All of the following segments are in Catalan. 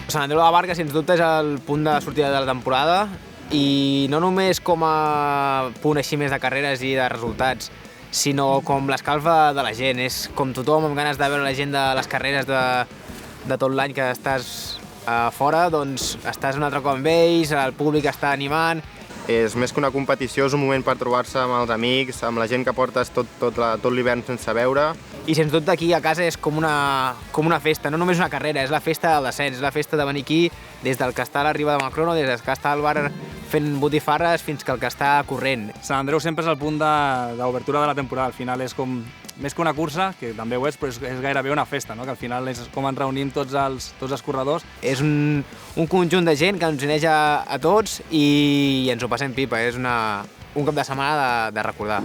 Sant Andreu de la Barca, sens dubte, és el punt de sortida de la temporada i no només com a punt així més de carreres i de resultats, sinó com l'escalfa de la gent. És com tothom amb ganes de veure la gent de les carreres de tot l'any que estàs fora, doncs estàs un altre cop amb ells, el públic està animant. És més que una competició, és un moment per trobar-se amb els amics, amb la gent que portes tot l'hivern sense veure. I sens dubte aquí a casa és com una festa, no només una carrera, és la festa del descens, és la festa de venir aquí des del que està a la riba de Malcrono, des del que està al bar fent botifarres fins que el que està corrent. Sant Andreu sempre és el punt d'obertura de la temporada, al final és com més que una cursa, que també ho és, però és gairebé una festa, no? Que al final és com ens reunim tots els corredors. És un conjunt de gent que ens uneix a tots i ens ho passem pipa, és un cap de setmana de recordar.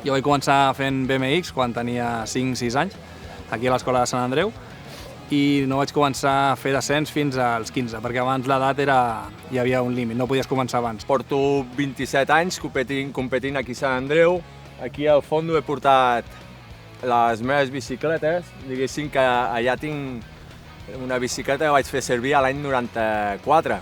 Jo vaig començar fent BMX quan tenia 5-6 anys, aquí a l'escola de Sant Andreu, i no vaig començar a fer descens fins als 15, perquè abans l'edat hi havia un límit, no podies començar abans. Porto 27 anys competint aquí a Sant Andreu. Aquí al fons he portat les meves bicicletes, diguéssim que allà tinc una bicicleta que vaig fer servir l'any 94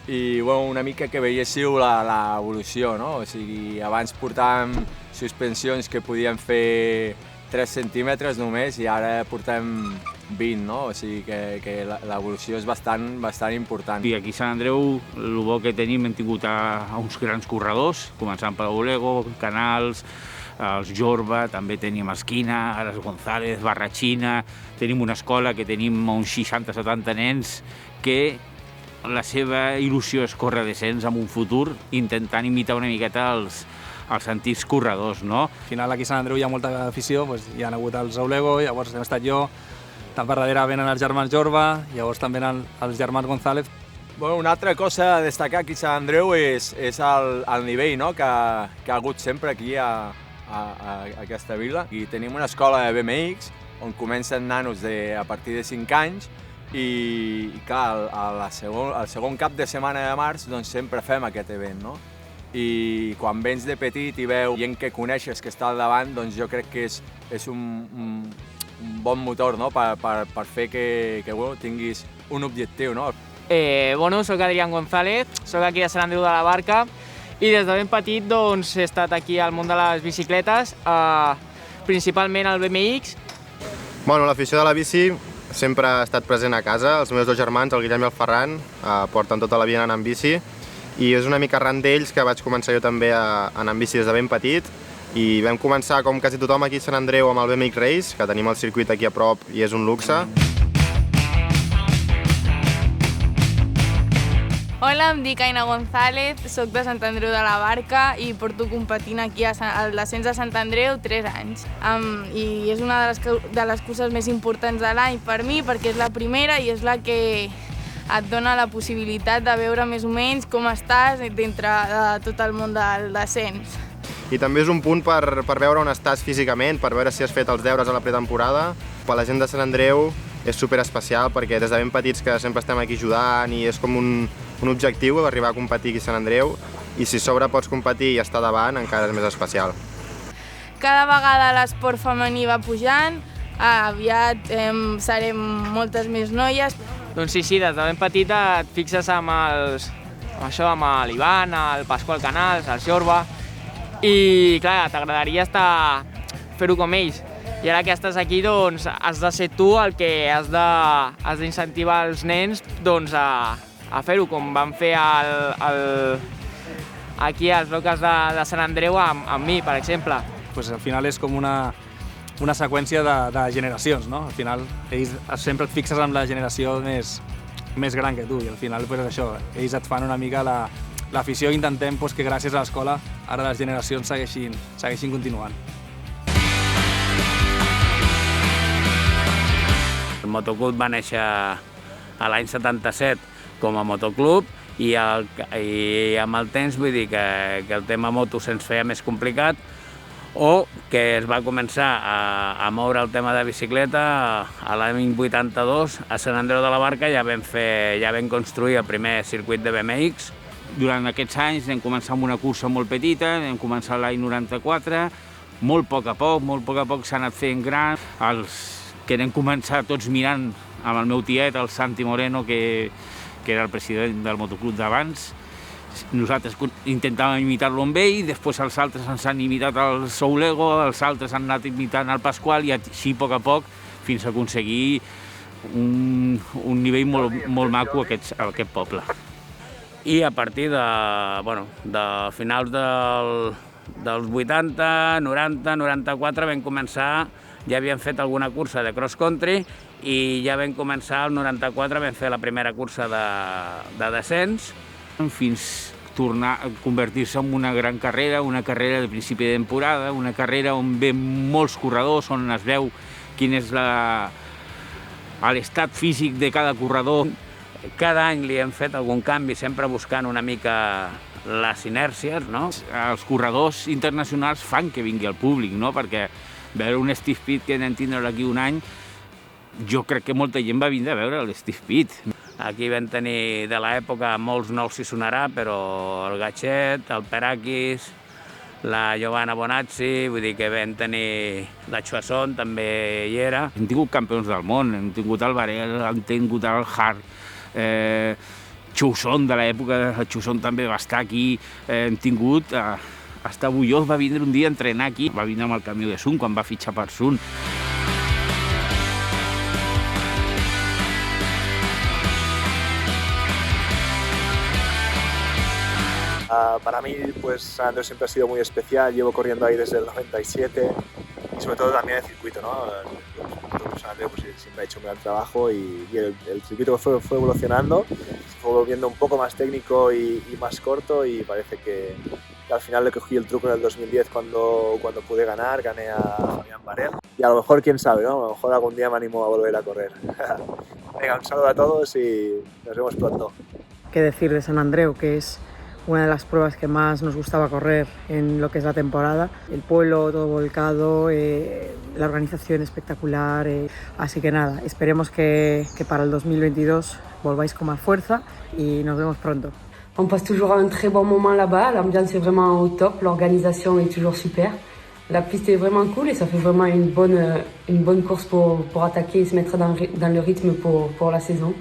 i bueno, una mica que veiéssiu l'evolució, no? O sigui, abans portàvem suspensions que podien fer 3 centímetres només i ara portem 20, no? O sigui que l'evolució és bastant important. I aquí a Sant Andreu el bo que tenim hem tingut uns grans corredors, començant per Olego, Canals, els Jorba, també tenim Esquina, Ares González, Barrachina, tenim una escola que tenim uns 60-70 nens que la seva il·lusió és córrer descens en un futur intentant imitar una miqueta els antics corredors, no? Al final aquí a Sant Andreu hi ha molta afició, hi ha hagut els Olego, llavors hem estat jo, tant per darrere venen els germans Jorba, llavors també venen els germans González. Bueno, una altra cosa a destacar aquí a Sant Andreu és el nivell, no? que ha hagut sempre aquí a aquesta vila. I tenim una escola de BMX on comencen nanos a partir de 5 anys i clar, al segon cap de setmana de març doncs sempre fem aquest event, no? I quan vens de petit i veu gent que coneixes que està al davant, doncs jo crec que és un bon motor, no? per fer que bueno, tinguis un objectiu, no? Bueno, soc Adrián González, soc aquí de Sant Andreu de la Barca i des de ben petit doncs, he estat aquí al món de les bicicletes, principalment al BMX. Bueno, l'afició de la bici sempre ha estat present a casa. Els meus dos germans, el Guillem i el Ferran, porten tota la vida anant amb bici i és una mica arran d'ells que vaig començar jo també a anar amb bici des de ben petit i vam començar com quasi tothom aquí a Sant Andreu amb el BMX Race, que tenim el circuit aquí a prop i és un luxe. Hola, em dic Aina González, soc de Sant Andreu de la Barca i porto competint aquí al descens de Sant Andreu 3 anys. I és una de les curses més importants de l'any per mi perquè és la primera i és la que et dona la possibilitat de veure més o menys com estàs dintre de tot el món del descens. I també és un punt per veure on estàs físicament, per veure si has fet els deures a la pretemporada. Per la gent de Sant Andreu és superespecial perquè des de ben petits que sempre estem aquí ajudant i és com un objectiu arribar a competir aquí a Sant Andreu i si a sobre pots competir i estar davant encara és més especial. Cada vegada l'esport femení va pujant, aviat serem moltes més noies. Doncs sí, des de ben petita et fixes amb l'Ivan, el Pasqual Canals, el Jorba i clar, t'agradaria fer-ho com ells. I ara que estàs aquí, doncs, has de ser tu el que has d'incentivar els nens doncs, a fer-ho, com van fer aquí als locals de Sant Andreu amb mi, per exemple. Al final és com una seqüència de generacions, no? Al final ells sempre et fixes amb la generació més gran que tu i al final és això, ells et fan una mica l'afició i intentem que gràcies a l'escola ara les generacions segueixin continuant. El motoclub va néixer a l'any 77 com a motoclub i amb el temps vull dir que el tema moto se'ns feia més complicat o que es va començar a moure el tema de bicicleta a l'any 82 a Sant Andreu de la Barca ja vam construir el primer circuit de BMX. Durant aquests anys vam començar amb una cursa molt petita, vam començar l'any 94, molt a poc s'ha anat fent gran. Els que anem començar tots mirant amb el meu tiet, el Santi Moreno, que era el president del motoclub d'abans. Nosaltres intentàvem imitar-lo amb ell, després els altres ens han imitat el Soulego, els altres han anat imitant el Pasqual, i així a poc fins a aconseguir un nivell molt maco a aquest poble. I a partir de finals dels 80, 90, 94 vam començar, ja havíem fet alguna cursa de cross country i ja vam començar el 94, vam fer la primera cursa de descens, fins tornar a convertir-se en una gran carrera, una carrera de principi de temporada, una carrera on ve molts corredors, on es veu quin és l'estat físic de cada corredor. Cada any li hem fet algun canvi, sempre buscant una mica les inèrcies, no? Els corredors internacionals fan que vingui el públic, no? Perquè veure un Steve Pitt que anem tindre aquí un any, jo crec que molta gent va vindre a veure l'Steve Pitt. Aquí vam tenir de l'època, molts no els hi sonarà, però el Gatchet, el Perakis, la Giovanna Bonazzi, vull dir que vam tenir la Choisson, també hi era. Hem tingut campions del món, hem tingut el Varel, hem tingut el Hart, Chousson de l'època, el Chousson també va estar aquí, hem tingut... Hasta Bullós va vindre un dia a entrenar aquí, va vindre amb el camió de Sun quan va fitxar per Sun. Para mí, pues San Andreu siempre ha sido muy especial, llevo corriendo ahí desde el 97 y sobre todo también el circuito, ¿no? San Andreu pues, siempre ha hecho un gran trabajo y el circuito fue evolucionando, se fue volviendo un poco más técnico y más corto y parece que al final le cogí el truco en el 2010 cuando pude gané a Fabián Varel y a lo mejor, quién sabe, ¿no? A lo mejor algún día me animo a volver a correr. Venga, un saludo a todos y nos vemos pronto. ¿Qué decir de San Andreu, que es una de las pruebas que más nos gustaba correr en lo que es la temporada? El pueblo todo volcado, la organización espectacular, así que nada, esperemos que para el 2022 volváis con más fuerza y nos vemos pronto. On passe toujours un très bon moment là-bas, l'ambiance est vraiment au top, l'organisation est toujours super. La piste est vraiment cool et ça fait vraiment une bonne course pour attaquer et se mettre dans le rythme pour la saison.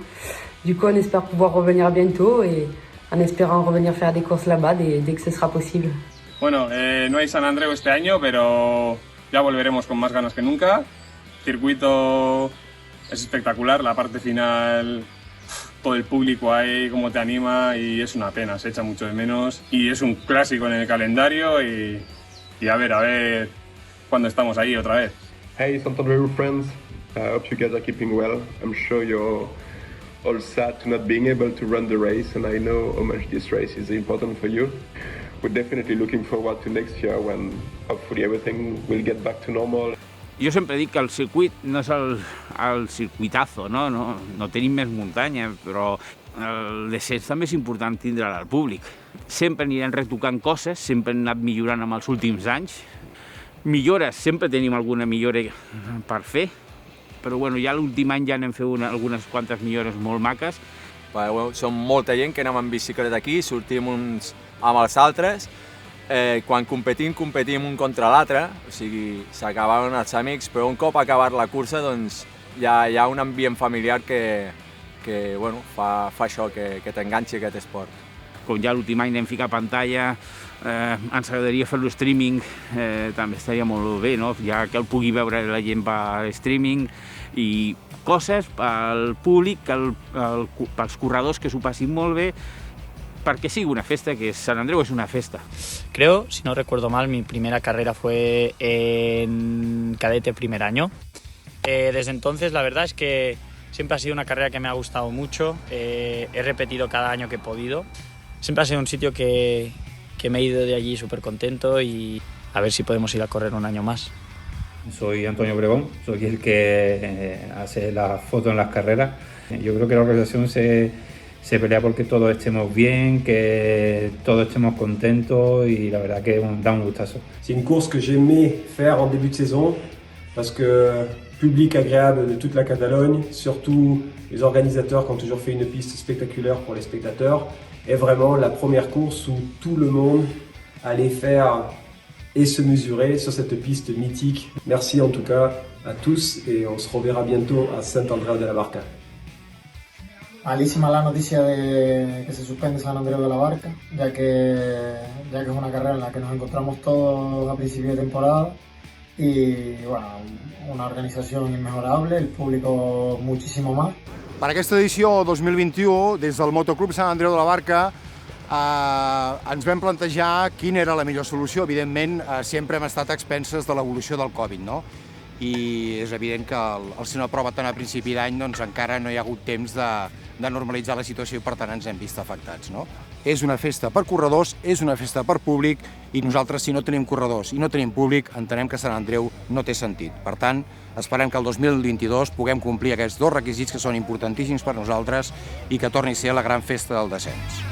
Du coup, on espère pouvoir revenir bientôt et en espérant revenir faire des courses là-bas dès que ce sera posible. Bueno, no hay San Andreu este año, pero ya volveremos con más ganas que nunca. El circuito es espectacular, la parte final, todo el público ahí, cómo te anima y es una pena, se echa mucho de menos. Y es un clásico en el calendario y a ver cuándo estamos ahí otra vez. Hey Santander friends, I hope you guys are keeping well. I'm sure you're all sad to not being able to run the race, and I know how much this race is important for you. We're definitely looking forward to next year when hopefully everything will get back to normal. Jo sempre dic que el circuit no és el circuitazo, no tenim més muntanya, però el descens també és important tindre'l al públic. Sempre anirem retocant coses, sempre hem anat millorant amb els últims anys. Millores, sempre tenim alguna millora per fer, però bueno, ja l'últim any ja n'hem fet algunes quantes millores molt maques. Som molta gent que anem en bicicleta aquí, sortim uns amb els altres, quan competim un contra l'altre, o sigui, s'acabaven els amics, però un cop acabat la cursa doncs hi ha un ambient familiar que bueno, fa això, que t'enganxi aquest esport. Com ja l'últim any anem ficar pantalla, ens agradaria fer-lo streaming, també estaria molt bé, no? Ja que el pugui veure la gent per streaming i coses pel públic, pels corredors que s'ho passin molt bé, perquè sigui una festa, que San Andreu es una festa. Creo, si no recuerdo mal, mi primera carrera fue en cadete primer año. Desde entonces la verdad es que siempre ha sido una carrera que me ha gustado mucho, he repetido cada año que he podido. Siempre ha sido un sitio que me he ido de allí súper contento y a ver si podemos ir a correr un año más. Soy Antonio Obregón, soy el que hace las fotos en las carreras. Yo creo que la organización se pelea porque todos estemos bien, que todos estemos contentos y la verdad que da un gustazo. C'est une course que j'aimais faire en début de saison parce que public agréable de toute la Catalogne, surtout les organisateurs qui ont toujours fait une piste spectaculaire pour les spectateurs, est vraiment la première course où tout le monde allait faire et se mesurer sur cette piste mythique. Merci en tout cas à tous et on se reverra bientôt à Sant Andreu de la Barca. Malísima la noticia de que se suspende San Andreu de la Barca, ya que es una carrera en la que nos encontramos todos a principio de temporada y bueno, una organización inmejorable, el público muchísimo más. Per aquesta edició 2021, des del Motoclub Sant Andreu de la Barca, ens vam plantejar quina era la millor solució. Evidentment, sempre hem estat a expenses de l'evolució del Covid, no? I és evident que al ser una prova tan a principi d'any doncs encara no hi ha hagut temps de normalitzar la situació i per tant ens hem vist afectats, no? És una festa per corredors, és una festa per públic i nosaltres si no tenim corredors i no tenim públic entenem que Sant Andreu no té sentit. Per tant, esperem que el 2022 puguem complir aquests dos requisits que són importantíssims per nosaltres i que torni a ser la gran festa del descens.